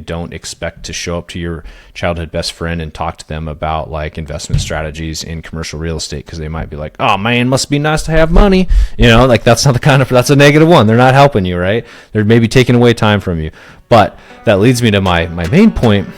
and don't expect to show up to your childhood best friend and talk to them about like investment strategies in commercial real estate, because they might be like, oh man, must be nice to have money. Like that's not that's a negative one. They're not helping you, right? They're maybe taking away time from you. But that leads me to my main point.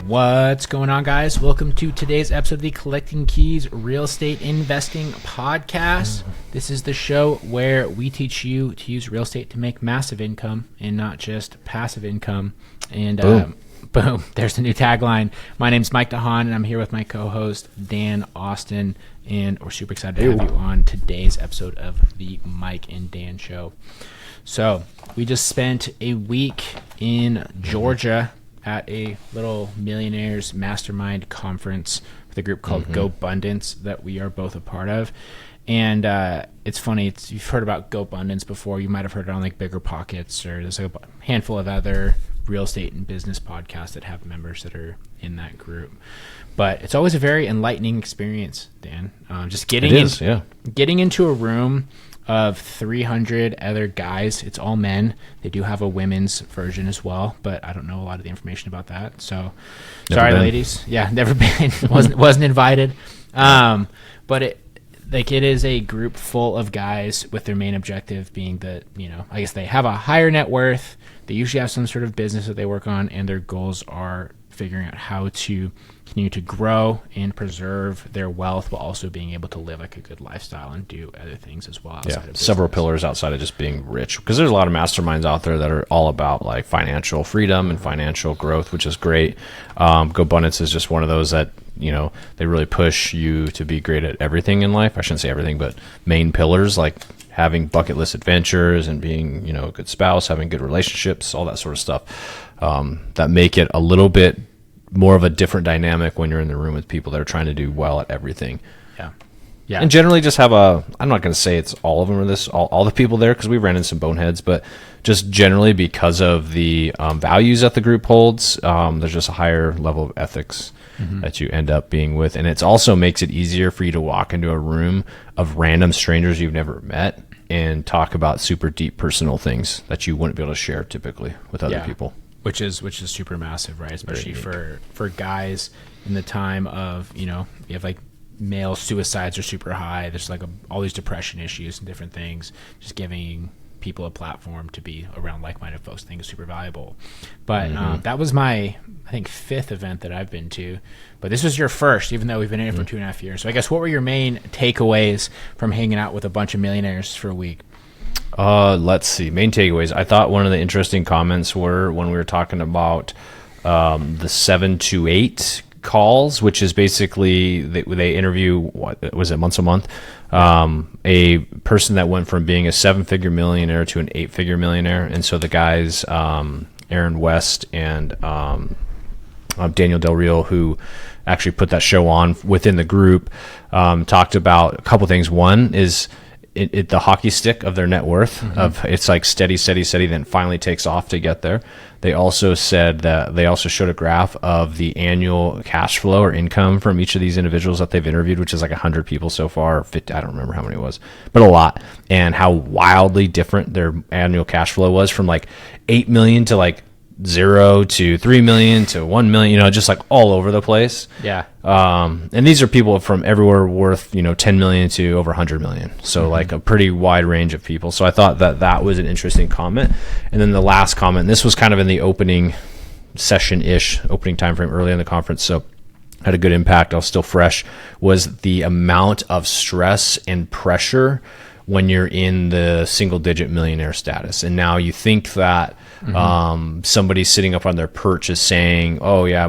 What's going on, guys? Welcome to today's episode of the Collecting Keys Real Estate Investing Podcast. This is the show where we teach you to use real estate to make massive income and not just passive income. And boom, there's the new tagline. My name's Mike DeHaan, and I'm here with my co-host, Dan Austin, and we're super excited to have you on today's episode of the Mike and Dan Show. So we just spent a week in Georgia at a little Millionaires Mastermind Conference with a group called Gobundance that we are both a part of. And it's funny, you've heard about Gobundance before. You might have heard it on like Bigger Pockets, or there's like a handful of other real estate and business podcasts that have members that are in that group. But it's always a very enlightening experience, Dan. Just getting into a room of 300 other guys. It's all men. They do have a women's version as well, but I don't know a lot of the information about that. So sorry, ladies. Yeah, never been. wasn't invited. But it is a group full of guys with their main objective being that, I guess they have a higher net worth. They usually have some sort of business that they work on, and their goals are figuring out how to continue to grow and preserve their wealth while also being able to live like a good lifestyle and do other things as well outside of business. Several pillars outside of just being rich, because there's a lot of masterminds out there that are all about like financial freedom and financial growth, which is great. Gobundance is just one of those that they really push you to be great at everything in life. I shouldn't say everything, but main pillars like having bucket list adventures and being a good spouse, having good relationships, all that sort of stuff, that make it a little bit more of a different dynamic when you're in the room with people that are trying to do well at everything. Yeah. And generally just have I'm not going to say it's all of them or all the people there, because we ran into some boneheads, but just generally because of the values that the group holds, there's just a higher level of ethics that you end up being with. And it also makes it easier for you to walk into a room of random strangers you've never met and talk about super deep personal things that you wouldn't be able to share typically with other people. Which is super massive, right? Especially for guys in the time of, you have like male suicides are super high. There's like all these depression issues and different things. Just giving people a platform to be around like-minded folks I think is super valuable. But that was my, I think, 5th event that I've been to. But this was your first, even though we've been in it for 2.5 years. So I guess what were your main takeaways from hanging out with a bunch of millionaires for a week? Let's see. Main takeaways. I thought one of the interesting comments were when we were talking about the 7 to 8 calls, which is basically they interview, what was it, once a month, a person that went from being a 7-figure millionaire to an 8-figure millionaire. And so the guys, Aaron West and Daniel Del Rio, who actually put that show on within the group, talked about a couple things. One is the hockey stick of their net worth, of it's like steady, then finally takes off to get there. They also said that they also showed a graph of the annual cash flow or income from each of these individuals that they've interviewed, which is like 100 people so far, 50, I don't remember how many it was, but a lot, and how wildly different their annual cash flow was, from like 8 million to like 0 to 3 million to 1 million, just like all over the place. Yeah. And these are people from everywhere worth, 10 million to over 100 million. So like a pretty wide range of people. So I thought that was an interesting comment. And then the last comment, this was kind of in the opening session-ish, opening time frame early in the conference. So had a good impact. I was still fresh, was the amount of stress and pressure when you're in the single-digit millionaire status. And now you think that somebody sitting up on their perch is saying, oh yeah,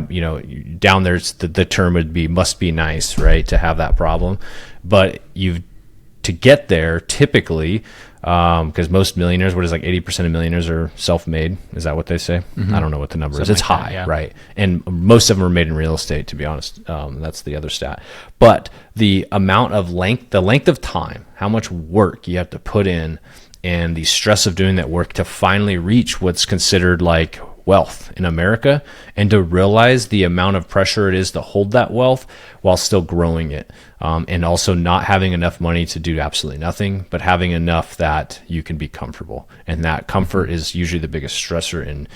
down there's the term would be must be nice, right, to have that problem. But to get there, typically, because most millionaires, what is like 80% of millionaires are self-made. Is that what they say? I don't know what the number is. It's like high, right? And most of them are made in real estate, to be honest. That's the other stat. But the amount of length of time, how much work you have to put in and the stress of doing that work to finally reach what's considered like wealth in America, and to realize the amount of pressure it is to hold that wealth while still growing it, and also not having enough money to do absolutely nothing, but having enough that you can be comfortable. And that comfort is usually the biggest stressor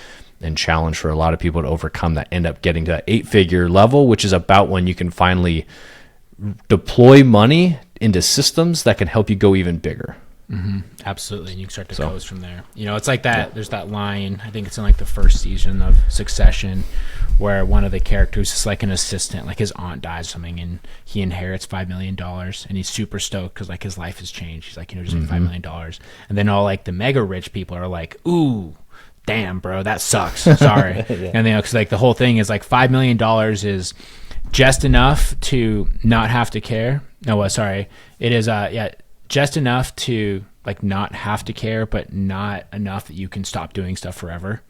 and challenge for a lot of people to overcome, that end up getting to that 8-figure level, which is about when you can finally deploy money into systems that can help you go even bigger. Mm-hmm. Absolutely. And you can start to coast from there. It's like that. Yeah. There's that line, I think it's in like the first season of Succession, where one of the characters is like an assistant, like his aunt dies or something, and he inherits $5 million, and he's super stoked because like his life has changed. He's like, just like $5 million. And then all like the mega rich people are like, ooh, damn, bro, that sucks. Sorry. Yeah. And then, because like the whole thing is like $5 million is just enough to not have to care. No, sorry. It is, just enough to like not have to care, but not enough that you can stop doing stuff forever.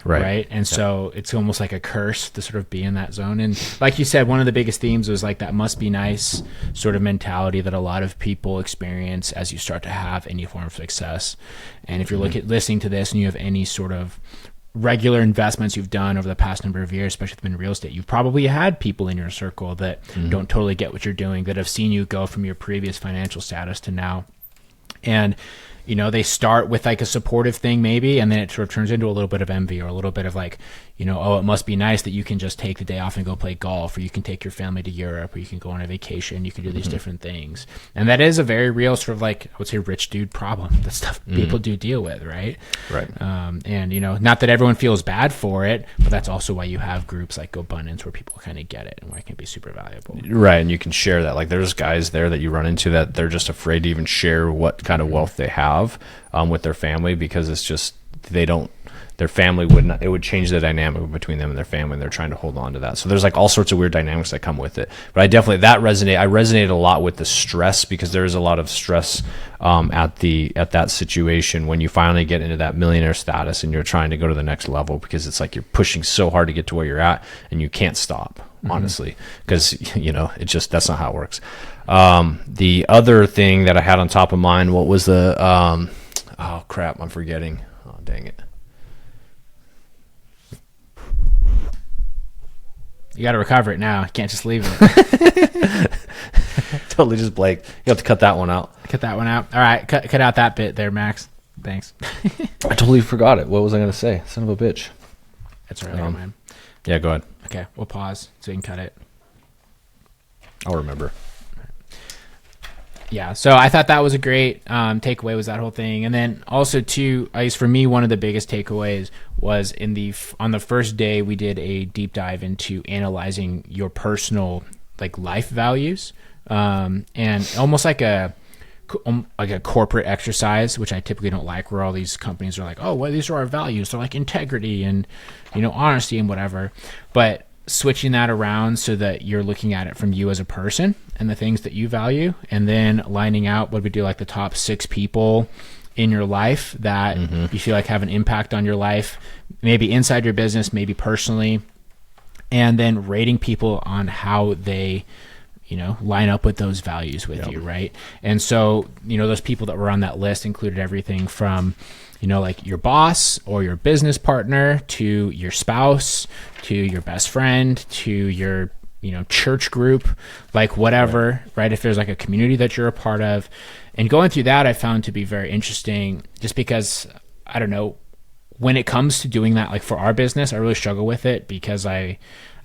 Right. And so it's almost like a curse to sort of be in that zone. And like you said, one of the biggest themes was like that must be nice sort of mentality that a lot of people experience as you start to have any form of success. And if you're listening to this and you have any sort of regular investments you've done over the past number of years, especially in real estate, you've probably had people in your circle that don't totally get what you're doing, that have seen you go from your previous financial status to now. And they start with like a supportive thing maybe, and then it sort of turns into a little bit of envy or a little bit of like, oh, it must be nice that you can just take the day off and go play golf, or you can take your family to Europe, or you can go on a vacation, you can do these different things. And that is a very real sort of like, I would say, rich dude problem. That's stuff people do deal with, right? Right. And not that everyone feels bad for it, but that's also why you have groups like Gobundance where people kind of get it and why it can be super valuable. Right. And you can share that. Like there's guys there that you run into that they're just afraid to even share what kind of wealth they have with their family, because it's just, their family it would change the dynamic between them and their family, and they're trying to hold on to that. So there's like all sorts of weird dynamics that come with it. But I resonated a lot with the stress, because there is a lot of stress at that situation when you finally get into that millionaire status and you're trying to go to the next level, because it's like you're pushing so hard to get to where you're at and you can't stop, honestly, because it's just, that's not how it works. The other thing that I had on top of mind, what was the oh crap, I'm forgetting. Oh dang it. You got to recover it now. You can't just leave it. Totally just blank. You have to cut that one out. Cut that one out. All right, cut out that bit there, Max. Thanks. I totally forgot it. What was I going to say? Son of a bitch. That's all right, man. Yeah, go ahead. Okay, we'll pause so you can cut it. I'll remember. Yeah, so I thought that was a great takeaway, was that whole thing. And then also too, at least for me, one of the biggest takeaways was on the first day we did a deep dive into analyzing your personal like life values, and almost like a corporate exercise, which I typically don't like, where all these companies are like, oh, well, these are our values. They're like integrity and honesty and whatever. But switching that around so that you're looking at it from you as a person and the things that you value, and then lining out what we do, like the top 6 people in your life that you feel like have an impact on your life, maybe inside your business, maybe personally, and then rating people on how they line up with those values with you, right? And so those people that were on that list included everything from like your boss or your business partner, to your spouse, to your best friend, to your, church group, like whatever, right? If there's like a community that you're a part of. And going through that, I found to be very interesting, just because, I don't know, when it comes to doing that, like for our business, I really struggle with it, because I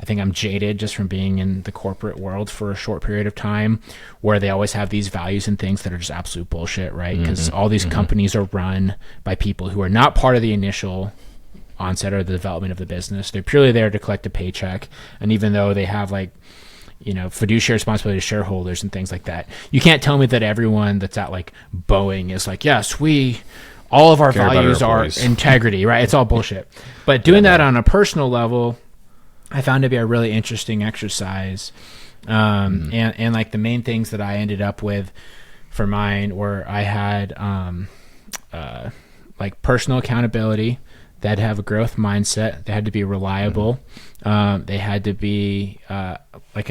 think I'm jaded just from being in the corporate world for a short period of time, where they always have these values and things that are just absolute bullshit, right? Because all these companies are run by people who are not part of the initial onset or the development of the business. They're purely there to collect a paycheck. And even though they have like, fiduciary responsibility to shareholders and things like that, you can't tell me that everyone that's at like Boeing is like, yes, all of our values are integrity, right? It's all bullshit. But doing that on a personal level, I found to be a really interesting exercise. And like the main things that I ended up with for mine were, I had like personal accountability. They had to have a growth mindset. They had to be reliable. They had to be like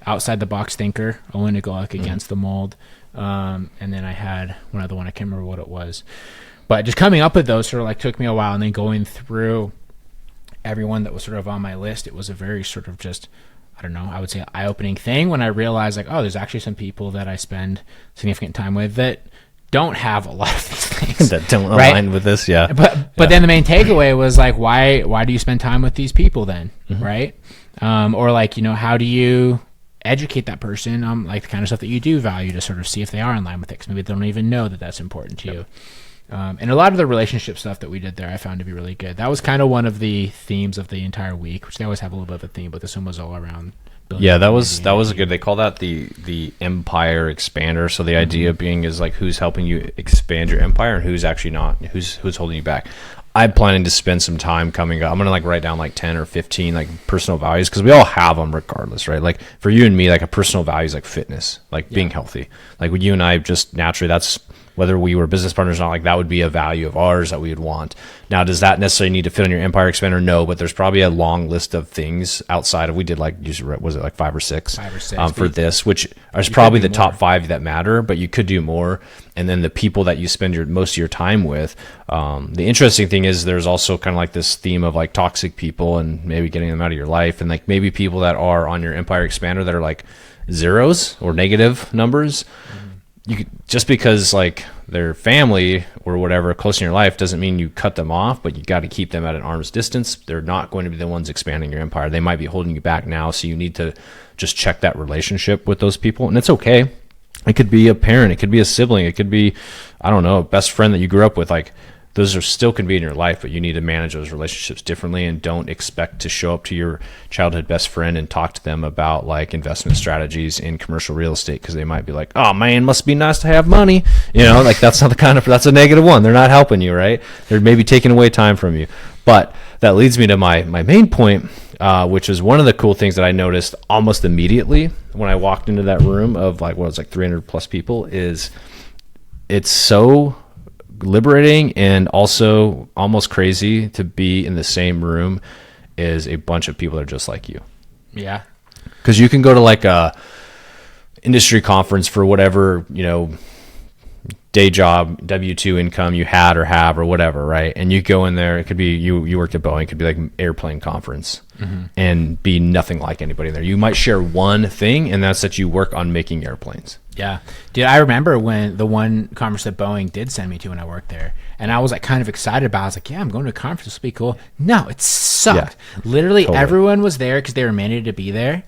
outside the box thinker. I wanted to go like against the mold. And then I had one other one. I can't remember what it was, but just coming up with those sort of like took me a while. And then going through everyone that was sort of on my list, it was a very sort of just, I don't know, I would say eye-opening thing when I realized like, oh, there's actually some people that I spend significant time with that don't have a lot of these things that don't right? align with this. Yeah. But then the main takeaway was like, why do you spend time with these people then? Right. Or like, you know, how do you educate that person on like the kind of stuff that you do value to sort of see if they are in line with it? 'Cause maybe they don't even know that that's important to you. And a lot of the relationship stuff that we did there, I found to be really good. That was kind of one of the themes of the entire week, which they always have a little bit of a theme, but this one was all around. Yeah, that was good. They call that the empire expander. So the idea being is like who's helping you expand your empire and who's actually not, who's holding you back. I'm planning to spend some time coming up. I'm gonna like write down like 10 or 15 like personal values because we all have them regardless, right? Like for you and me, like a personal value is like fitness, like being healthy. Like with you and I, just naturally, that's whether we were business partners or not, like that would be a value of ours that we would want. Now, does that necessarily need to fit on your empire expander? No, but there's probably a long list of things outside of, we did like, was it like five or six for this, which is probably the top 5 that matter, but you could do more. And then the people that you spend most of your time with. The interesting thing is there's also kind of like this theme of like toxic people and maybe getting them out of your life. And like maybe people that are on your empire expander that are like zeros or negative numbers. You could, just because like their family or whatever close in your life doesn't mean you cut them off, but you got to keep them at an arm's distance. They're not going to be the ones expanding your empire. They might be holding you back now. So you need to just check that relationship with those people. And it's okay. It could be a parent. It could be a sibling. It could be, I don't know, a best friend that you grew up with. Like those are still can be in your life, but you need to manage those relationships differently and don't expect to show up to your childhood best friend and talk to them about like investment strategies in commercial real estate because they might be like, oh man, must be nice to have money. You know, like that's not the kind of, that's a negative one. They're not helping you, right? They're maybe taking away time from you. But that leads me to my main point, which is one of the cool things that I noticed almost immediately when I walked into that room of like, what was like 300 plus people is it's so liberating and also almost crazy to be in the same room as a bunch of people that are just like you. Yeah. Because you can go to like a industry conference for whatever, you know, day job, W-2 income you had or have or whatever, right? And you go in there, it could be you worked at Boeing, it could be like an airplane conference and be nothing like anybody in there. You might share one thing, and that's that you work on making airplanes. Yeah. Dude, I remember when the one conference that Boeing did send me to when I worked there, and I was like kind of excited about it. I was like, yeah, I'm going to a conference. This will be cool. No, it sucked. Yeah, literally totally. Everyone was there because they were mandated to be there.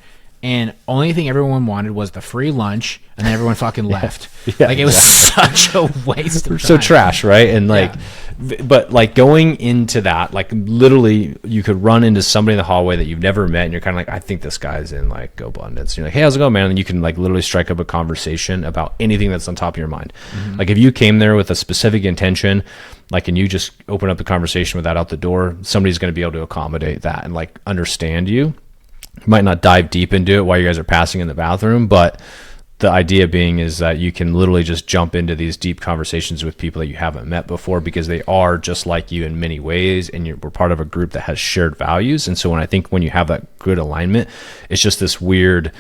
And only thing everyone wanted was the free lunch, and then everyone fucking left. Yeah, like it was such a waste of time. So trash, right? And like, but like going into that, like literally, you could run into somebody in the hallway that you've never met, and you're kind of like, I think this guy's in like Gobundance. And you're like, hey, how's it going, man? And you can like literally strike up a conversation about anything that's on top of your mind. Like if you came there with a specific intention, like, and you just open up the conversation with that out the door, somebody's going to be able to accommodate that and like understand you. You might not dive deep into it while you guys are passing in the bathroom, but the idea being is that you can literally just jump into these deep conversations with people that you haven't met before because they are just like you in many ways, and we're part of a group that has shared values. And so when you have that good alignment, it's just this weird,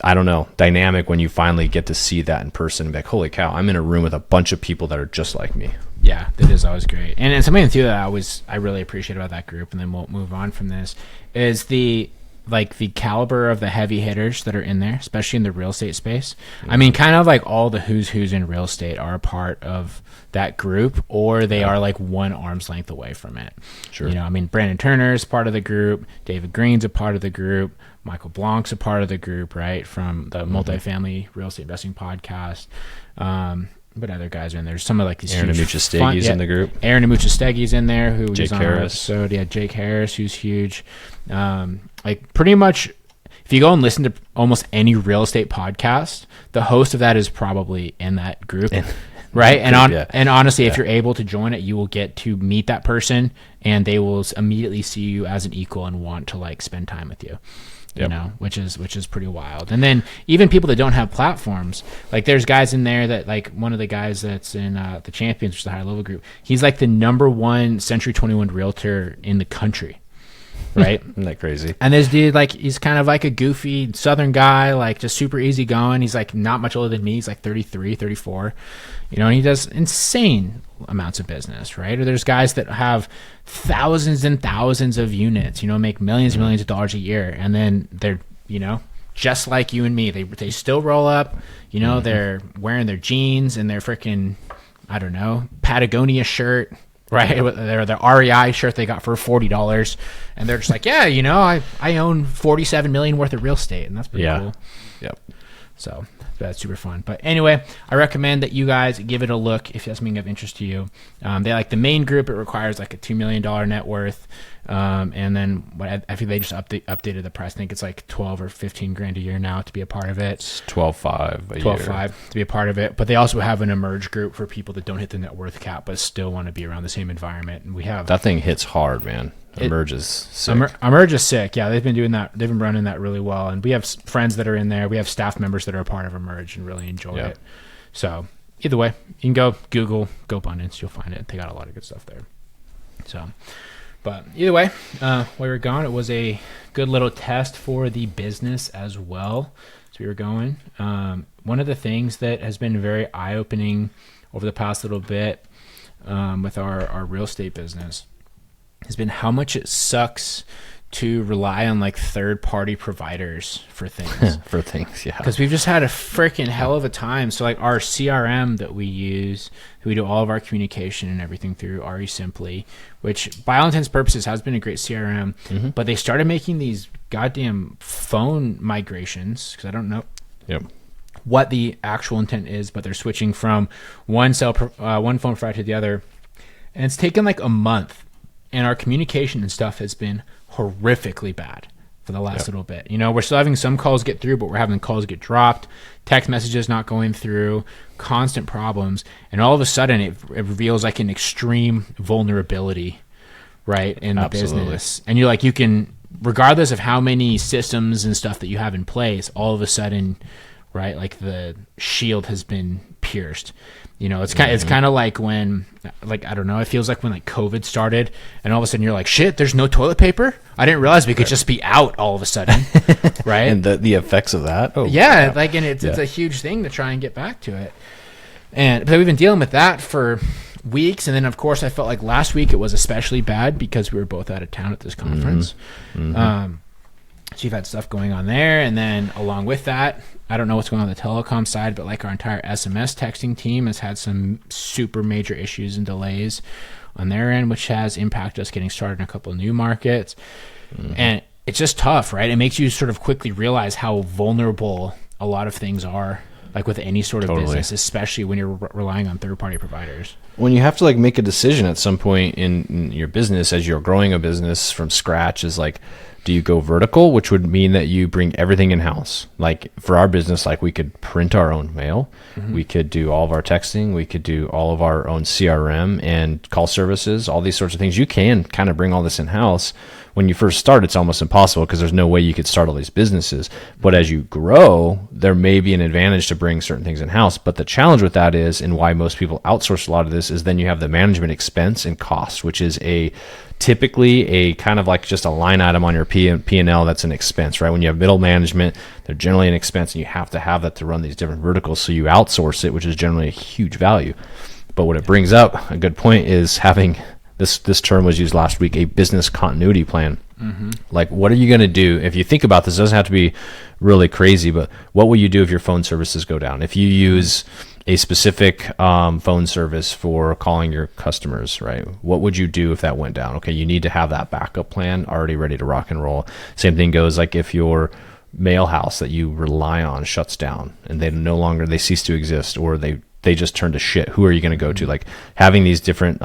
I don't know, dynamic when you finally get to see that in person and be like, holy cow, I'm in a room with a bunch of people that are just like me. Yeah, that is always great. And something too that I really appreciate about that group, and then we'll move on from this, is the caliber of the heavy hitters that are in there, especially in the real estate space. I mean, kind of like all the who's in real estate are a part of that group, or they are like one arm's length away from it. Sure. You know, I mean, Brandon Turner's part of the group, David Green's a part of the group, Michael Blanc's a part of the group, right? From the multifamily real estate investing podcast. But other guys are in there. There's some of like these Aaron Amuchasteguy's in the group. Aaron Amuchasteguy's in there, who Jake was on Harris. our episode. Yeah, Jake Harris, who's huge. Like pretty much, if you go and listen to almost any real estate podcast, the host of that is probably in that group, right? And honestly, if you're able to join it, you will get to meet that person, and they will immediately see you as an equal and want to like spend time with you. You know, which is pretty wild. And then even people that don't have platforms, like there's guys in there that, like one of the guys that's in the Champions, which is the higher level group, he's like the #1 Century 21 realtor in the country. right? Isn't that crazy? And this dude, like, he's kind of like a goofy Southern guy, like just super easy going. He's like not much older than me. He's like 33, 34, and he does insane amounts of business, right? Or there's guys that have thousands and thousands of units, make millions and millions of dollars a year. And then they're, just like you and me, they still roll up, they're wearing their jeans and their freaking, I don't know, Patagonia shirt, right? Their REI shirt they got for $40, and they're just like, I own 47 million worth of real estate, and that's pretty cool. Yep. So that's super fun. But anyway, I recommend that you guys give it a look if that's something of interest to you. They like the main group. It requires like a $2 million net worth. And then I think they just updated the price. I think it's like 12 or 15 grand a year now to be a part of it. It's 12.5 a year. 12.5 to be a part of it. But they also have an emerge group for people that don't hit the net worth cap but still want to be around the same environment. And we have that thing hits hard, man. Emerge is sick. Emerge is sick. Yeah, they've been doing that. They've been running that really well. And we have friends that are in there. We have staff members that are a part of Emerge and really enjoy it. So either way, you can go Google Gobundance. You'll find it. They got a lot of good stuff there. So, but either way, while we were gone, it was a good little test for the business as well. So we were going. One of the things that has been very eye-opening over the past little bit with our real estate business has been how much it sucks to rely on like third-party providers for things. Yeah. Because we've just had a freaking hell of a time. So like our CRM that we use, we do all of our communication and everything through RE Simply, which by all intents and purposes has been a great CRM, but they started making these goddamn phone migrations, because I don't know what the actual intent is, but they're switching from one phone provider to the other. And it's taken like a month. And our communication and stuff has been horrifically bad for the last little bit. We're still having some calls get through, but we're having calls get dropped, text messages not going through, constant problems. And all of a sudden it reveals like an extreme vulnerability, right, in the business. And you can, regardless of how many systems and stuff that you have in place, all of a sudden, right, like the shield has been pierced. It's kind of like when, like, I don't know, it feels like when like COVID started and all of a sudden you're like, shit, there's no toilet paper. I didn't realize we could just be out all of a sudden. Right. And the effects of that. Oh yeah. Crap. Like, and it's a huge thing to try and get back to it. But we've been dealing with that for weeks. And then of course I felt like last week it was especially bad because we were both out of town at this conference. So you've had stuff going on there. And then along with that, I don't know what's going on the telecom side, but like our entire SMS texting team has had some super major issues and delays on their end, which has impacted us getting started in a couple of new markets. And it's just tough, right? It makes you sort of quickly realize how vulnerable a lot of things are, like with any sort of business, especially when you're relying on third-party providers. When you have to like make a decision at some point in your business as you're growing a business from scratch, is like, do you go vertical, which would mean that you bring everything in-house? Like for our business, like we could print our own mail. We could do all of our texting. We could do all of our own CRM and call services, all these sorts of things. You can kind of bring all this in-house. When you first start, it's almost impossible because there's no way you could start all these businesses. But as you grow, there may be an advantage to bring certain things in-house. But the challenge with that is, and why most people outsource a lot of this, is then you have the management expense and cost, which is typically a kind of like just a line item on your P&L that's an expense, right? When you have middle management, they're generally an expense, and you have to have that to run these different verticals. So you outsource it, which is generally a huge value. But what it brings up, a good point, is having this term was used last week, a business continuity plan. Like, what are you going to do if you think about this? It doesn't have to be really crazy, but what will you do if your phone services go down? If you use a specific phone service for calling your customers, right? What would you do if that went down? Okay, you need to have that backup plan already ready to rock and roll. Same thing goes like if your mail house that you rely on shuts down and they cease to exist, or they just turn to shit. Who are you going to go to? Like having these different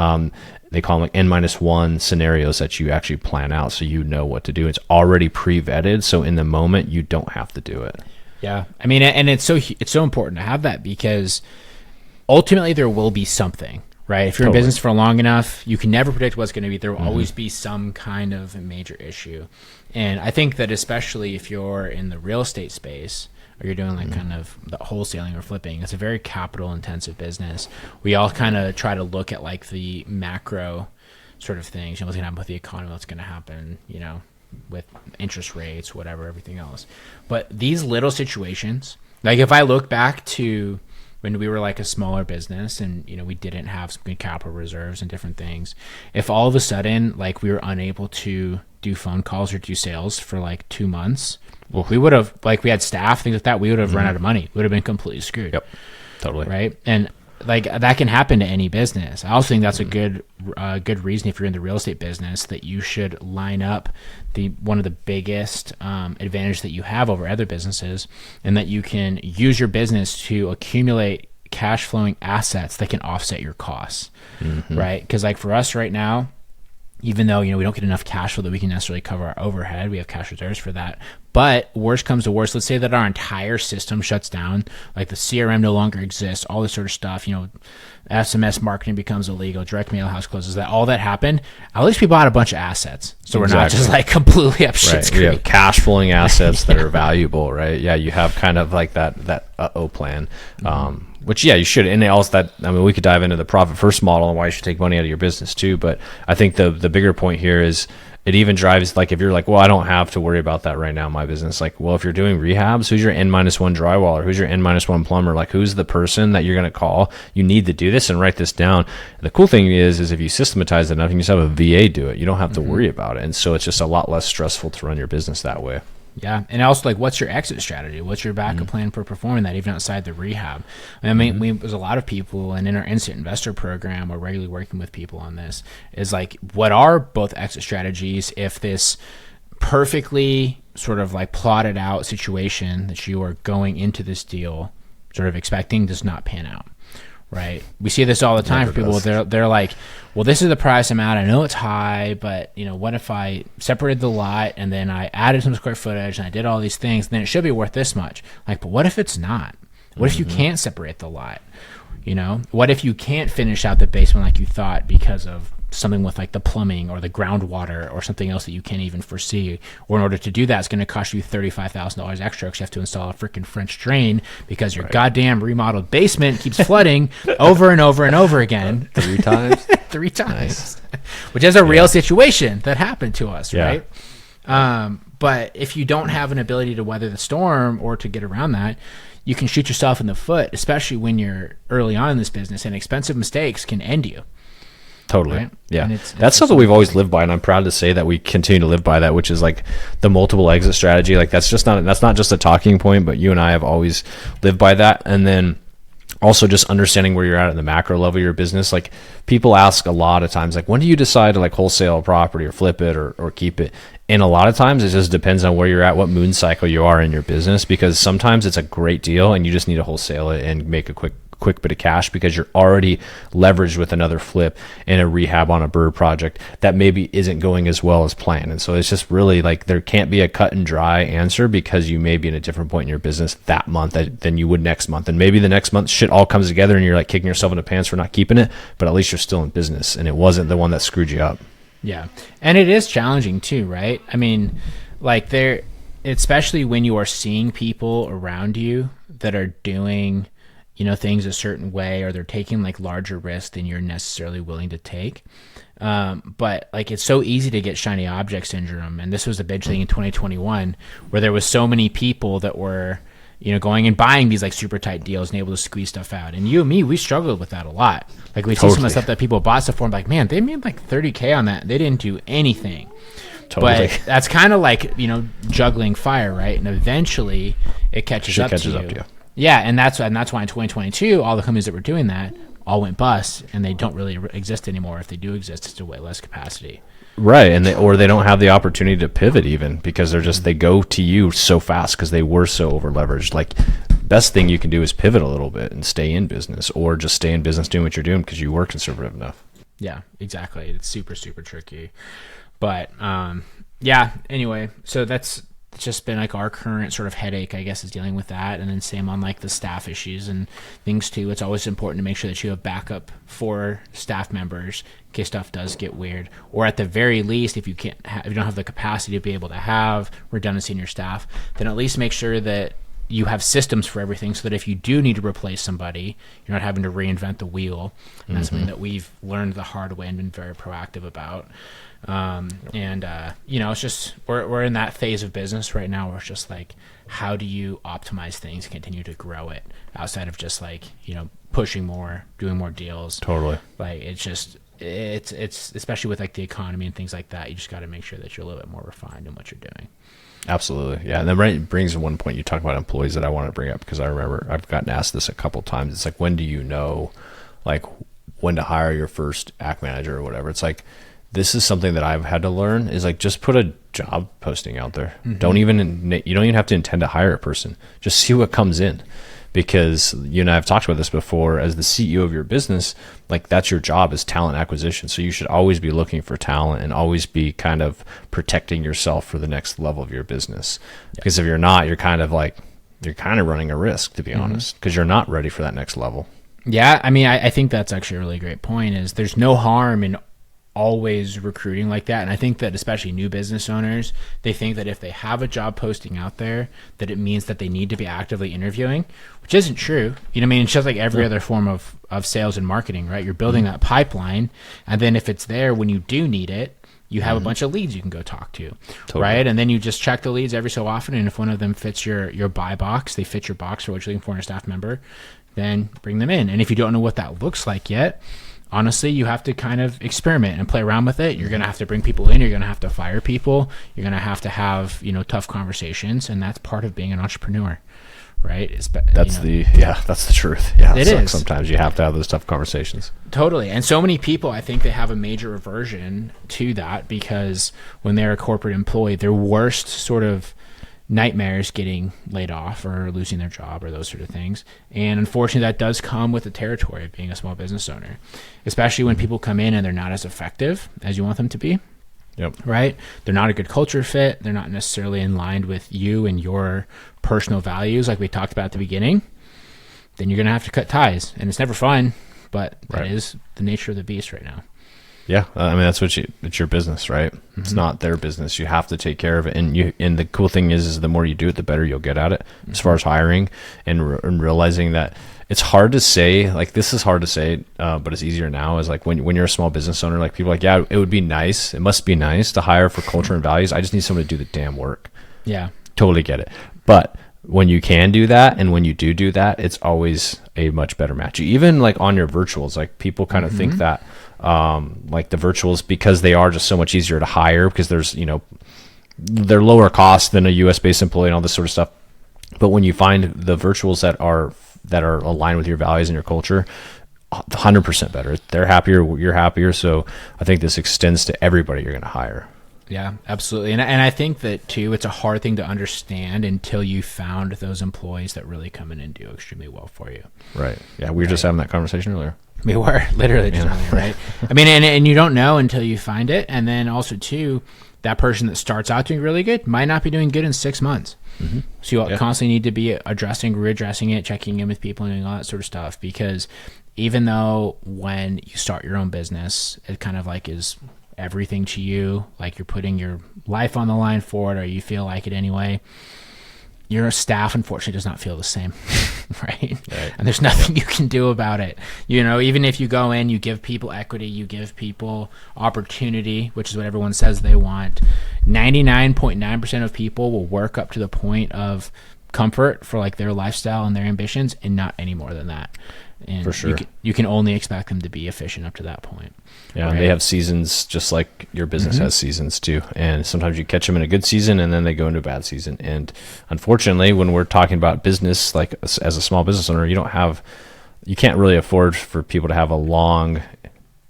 they call them like N-1 scenarios that you actually plan out so you know what to do. It's already pre-vetted, so in the moment you don't have to do it. Yeah, I mean, and it's so important to have that, because ultimately there will be something, right? If you're in business for long enough, you can never predict what's going to be. There will always be some kind of a major issue. And I think that especially if you're in the real estate space, or you're doing like kind of the wholesaling or flipping, it's a very capital intensive business. We all kind of try to look at like the macro sort of things, what's going to happen with the economy, what's going to happen, with interest rates, whatever, everything else. But these little situations, like if I look back to when we were like a smaller business and, we didn't have some good capital reserves and different things, if all of a sudden like we were unable to do phone calls or do sales for like 2 months, we would have, like we had staff, things like that, we would have run out of money. We would have been completely screwed. Yep. Totally. Right. And like that can happen to any business. I also think that's a good reason, if you're in the real estate business, that you should line up one of the biggest advantage that you have over other businesses, and that you can use your business to accumulate cash flowing assets that can offset your costs. Right. Because like for us right now, even though, we don't get enough cash flow that we can necessarily cover our overhead, we have cash reserves for that. But worst comes to worst, let's say that our entire system shuts down, like the CRM no longer exists, all this sort of stuff, SMS marketing becomes illegal, direct mail house closes, that all that happened, at least we bought a bunch of assets. So we're not just like completely up shit's creek. We have cash flowing assets that are valuable, right? Yeah, you have kind of like that uh-oh plan. Which, yeah, you should. And also we could dive into the profit first model and why you should take money out of your business too. But I think the bigger point here is it even drives, like, if you're like, well, I don't have to worry about that right now in my business. Like, well, if you're doing rehabs, who's your N-1 drywaller? Who's your N-1 plumber? Like, who's the person that you're going to call? You need to do this and write this down. The cool thing is if you systematize it enough, you can just have a VA do it. You don't have to worry about it. And so it's just a lot less stressful to run your business that way. Yeah. And also, like, what's your exit strategy? What's your backup plan for performing that, even outside the rehab? I mean, there's a lot of people, and in our instant investor program, we're regularly working with people on this, is like, what are both exit strategies if this perfectly sort of like plotted out situation that you are going into this deal sort of expecting does not pan out? Right. We see this all the time for people. They're like, well, this is the price I'm at. I know it's high, but what if I separated the lot and then I added some square footage and I did all these things, then it should be worth this much. Like, but what if it's not? What if you can't separate the lot? What if you can't finish out the basement like you thought because of something with like the plumbing or the groundwater or something else that you can't even foresee? Or in order to do that, it's going to cost you $35,000 extra because you have to install a freaking French drain because your goddamn remodeled basement keeps flooding over and over and over again. 3 times? 3 times. Nice. Which is a real situation that happened to us, right? But if you don't have an ability to weather the storm or to get around that, you can shoot yourself in the foot, especially when you're early on in this business, and expensive mistakes can end you. Totally. Right? Yeah. That's something we've always lived by, and I'm proud to say that we continue to live by that, which is like the multiple exit strategy. Like that's not just a talking point, but you and I have always lived by that. And then also just understanding where you're at the macro level of your business. Like people ask a lot of times, like, when do you decide to like wholesale a property or flip it or keep it? And a lot of times it just depends on where you're at, what moon cycle you are in your business, because sometimes it's a great deal and you just need to wholesale it and make a quick bit of cash because you're already leveraged with another flip and a rehab on a bird project that maybe isn't going as well as planned. And so it's just really like there can't be a cut and dry answer because you may be in a different point in your business that month than you would next month. And maybe the next month shit all comes together and you're like kicking yourself in the pants for not keeping it, but at least you're still in business and it wasn't the one that screwed you up. Yeah. And it is challenging too, right? I mean, like especially when you are seeing people around you that are doing things a certain way, or they're taking like larger risks than you're necessarily willing to take. But like, it's so easy to get shiny object syndrome. And this was a big thing in 2021 where there was so many people that were, going and buying these like super tight deals and able to squeeze stuff out. And you and me, we struggled with that a lot. Like we see some of the stuff that people bought stuff for and like, man, they made like $30K on that. They didn't do anything. Totally. But that's kind of like, juggling fire, right? And eventually it catches up to you. Yeah, and that's why in 2022, all the companies that were doing that all went bust, and they don't really exist anymore. If they do exist, it's a way less capacity. Right, and they don't have the opportunity to pivot even because they go to you so fast because they were so over leveraged. Like, best thing you can do is pivot a little bit and stay in business, or just stay in business doing what you're doing because you were conservative enough. Yeah, exactly. It's super, super tricky. But yeah. Anyway, so that's just been like our current sort of headache, I guess, is dealing with that. And then same on like the staff issues and things too. It's always important to make sure that you have backup for staff members in case stuff does get weird, or at the very least, if you don't have the capacity to be able to have redundancy in your staff, then at least make sure that you have systems for everything so that if you do need to replace somebody, you're not having to reinvent the wheel. And that's something that we've learned the hard way and been very proactive about. It's just, we're in that phase of business right now where it's just like, how do you optimize things and continue to grow it outside of just like, pushing more, doing more deals. Totally. Like, it's especially with like the economy and things like that, you just got to make sure that you're a little bit more refined in what you're doing. Absolutely. Yeah. And then brings one point you talk about employees that I want to bring up, because I remember I've gotten asked this a couple of times. It's like, when do you know, like, when to hire your first act manager or whatever? It's like, this is something that I've had to learn, is like, just put a job posting out there. You don't even have to intend to hire a person. Just see what comes in. Because you and I have talked about this before, as the CEO of your business, like, that's your job, is talent acquisition. So you should always be looking for talent and always be kind of protecting yourself for the next level of your business. Because if you're not, you're kind of running a risk, to be honest, because you're not ready for that next level. Yeah. I mean, I think that's actually a really great point, is there's no harm in always recruiting like that. And I think that especially new business owners, they think that if they have a job posting out there, that it means that they need to be actively interviewing, which isn't true. You know what I mean? It's just like every other form of sales and marketing, right? You're building that pipeline. And then if it's there when you do need it, you have a bunch of leads you can go talk to, right? And then you just check the leads every so often. And if one of them fits your buy box, they fit your box for what you're looking for in a staff member, then bring them in. And if you don't know what that looks like yet, honestly, you have to kind of experiment and play around with it. You're going to have to bring people in. You're going to have to fire people. You're going to have tough conversations. And that's part of being an entrepreneur, right? That's the truth. Yeah, it is. Sometimes you have to have those tough conversations. Totally. And so many people, I think they have a major aversion to that, because when they're a corporate employee, their worst sort of nightmares getting laid off or losing their job or those sort of things. And unfortunately, that does come with the territory of being a small business owner, especially when people come in and they're not as effective as you want them to be. Yep. Right? They're not a good culture fit. They're not necessarily in line with you and your personal values, like we talked about at the beginning. Then you're going to have to cut ties. And it's never fun, but that is the nature of the beast right now. Yeah, I mean, that's it's your business, right? It's not their business. You have to take care of it, and the cool thing is the more you do it, the better you'll get at it. As far as hiring and realizing that it's hard to say, like, this is hard to say, but it's easier now. Is like when you're a small business owner, like, people are like, yeah, it would be nice. It must be nice to hire for culture and values. I just need someone to do the damn work. Yeah, totally get it. But when you can do that, and when you do that, it's always a much better match. Even like on your virtuals, like, people kind of think that. Like the virtuals, because they are just so much easier to hire, because there's, they're lower cost than a US based employee and all this sort of stuff. But when you find the virtuals that are aligned with your values and your culture, 100% better. They're happier, you're happier. So I think this extends to everybody you're going to hire. Yeah, absolutely. And I think that too, it's a hard thing to understand until you found those employees that really come in and do extremely well for you. Right. Yeah. We were just having that conversation earlier. We were literally just earlier, right? I mean, and you don't know until you find it. And then also too, that person that starts out doing really good might not be doing good in 6 months. So you constantly need to be readdressing it, checking in with people and doing all that sort of stuff. Because even though when you start your own business, it kind of like is everything to you, like you're putting your life on the line for it, or you feel like it anyway, your staff unfortunately does not feel the same. right? And there's nothing you can do about it. Even if you go in, you give people equity, you give people opportunity, which is what everyone says they want. 99.9% of people will work up to the point of comfort for like their lifestyle and their ambitions, and not any more than that. And for sure, you can only expect them to be efficient up to that point. Yeah, right? And they have seasons just like your business has seasons too. And sometimes you catch them in a good season, and then they go into a bad season. And unfortunately, when we're talking about business, like as a small business owner, you can't really afford for people to have a long,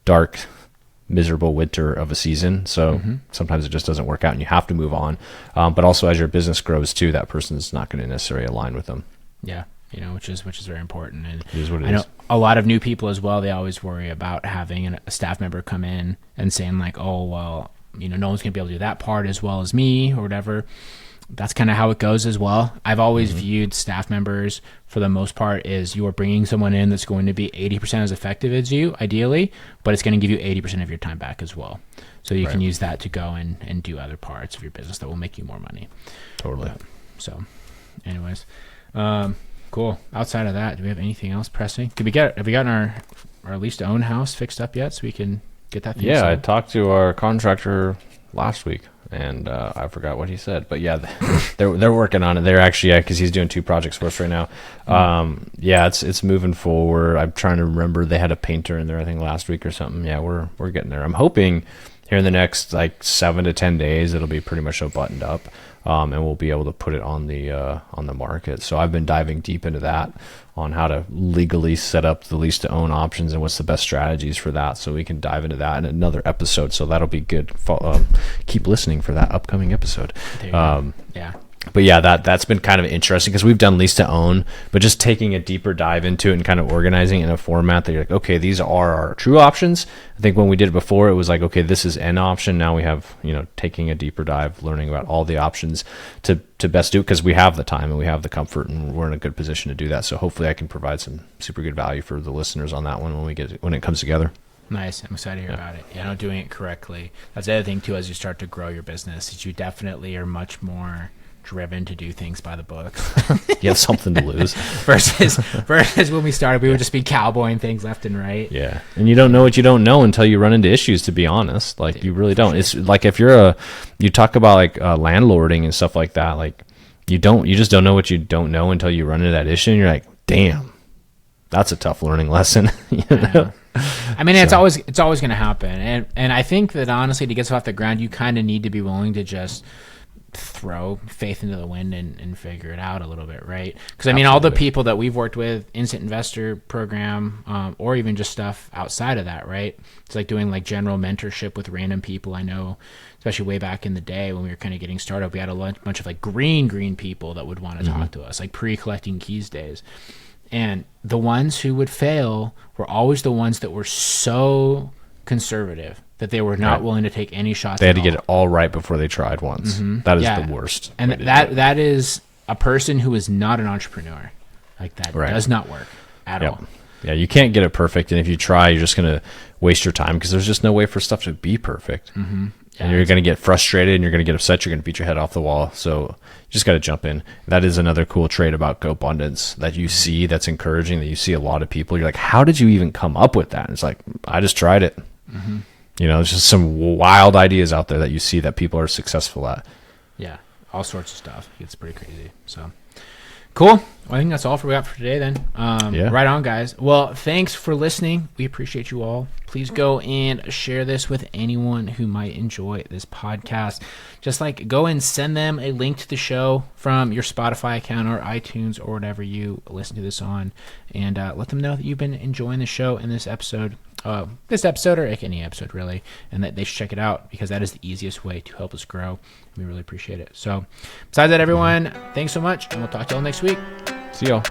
dark, miserable winter of a season. So sometimes it just doesn't work out, and you have to move on. But also, as your business grows too, that person's not going to necessarily align with them. Yeah. Which is very important. And it is what it is. I know a lot of new people as well, they always worry about having a staff member come in and saying like, oh, well, no one's going to be able to do that part as well as me or whatever. That's kind of how it goes as well. I've always viewed staff members, for the most part, is you are bringing someone in that's going to be 80% as effective as you, ideally, but it's going to give you 80% of your time back as well. So you can use that to go and do other parts of your business that will make you more money. Totally. So anyways, Cool. Outside of that, do we have anything else pressing? Have we gotten our lease to own house fixed up yet so we can get that thing Yeah, I sold? talked to our contractor last week, and I forgot what he said. But yeah, they're working on it. They're actually, because he's doing 2 projects for us right now. Yeah, it's moving forward. I'm trying to remember. They had a painter in there, I think, last week or something. Yeah, we're getting there. I'm hoping here in the next like 7 to 10 days, it'll be pretty much buttoned up. And we'll be able to put it on the market. So I've been diving deep into that, on how to legally set up the lease to own options and what's the best strategies for that. So we can dive into that in another episode. So that'll be good. Keep listening for that upcoming episode. There you go. Yeah. But yeah, that's been kind of interesting because we've done lease to own, but just taking a deeper dive into it and kind of organizing it in a format that you're like, okay, these are our true options. I think when we did it before, it was like, okay, this is an option. Now we have, taking a deeper dive, learning about all the options to best do it, because we have the time and we have the comfort and we're in a good position to do that. So hopefully I can provide some super good value for the listeners on that one when it comes together. Nice. I'm excited to hear about it. Yeah, doing it correctly. That's the other thing too, as you start to grow your business, is you definitely are much more driven to do things by the book. You have something to lose. versus when we started, we would just be cowboying things left and right. Yeah, and you don't know what you don't know until you run into issues. To be honest, like, you really don't. It's like if you talk about like landlording and stuff like that. Like you just don't know what you don't know until you run into that issue, and you're like, damn, that's a tough learning lesson. I mean, it's always going to happen, and I think that honestly, to get stuff off the ground, you kind of need to be willing to just throw faith into the wind and figure it out a little bit, right? Because I mean, all the people that we've worked with, instant investor program, or even just stuff outside of that, right? It's like doing like general mentorship with random people. I know, especially way back in the day when we were kind of getting started, we had a bunch of like green people that would want to talk to us, like pre-collecting keys days. And the ones who would fail were always the ones that were so conservative that they were not willing to take any shots. They had to get it all right before they tried once. That is the worst. And that is a person who is not an entrepreneur. Like that does not work at all. Yeah, you can't get it perfect, and if you try, you're just going to waste your time, because there's just no way for stuff to be perfect. And you're going to get frustrated, and you're going to get upset. You're going to beat your head off the wall. So you just got to jump in. That is another cool trait about Gobundance that you see that's encouraging, that you see a lot of people. You're like, how did you even come up with that? And it's like, I just tried it. It's just some wild ideas out there that you see that people are successful at. Yeah, all sorts of stuff. It's pretty crazy. So cool. Well, I think that's all we got for today then. Right on, guys. Well, thanks for listening. We appreciate you all. Please go and share this with anyone who might enjoy this podcast. Just like go and send them a link to the show from your Spotify account or iTunes or whatever you listen to this on, and let them know that you've been enjoying the show in this episode or like any episode really, and that they should check it out, because that is the easiest way to help us grow. We really appreciate it. So besides that, everyone, thanks so much, and we'll talk to y'all next week. See y'all.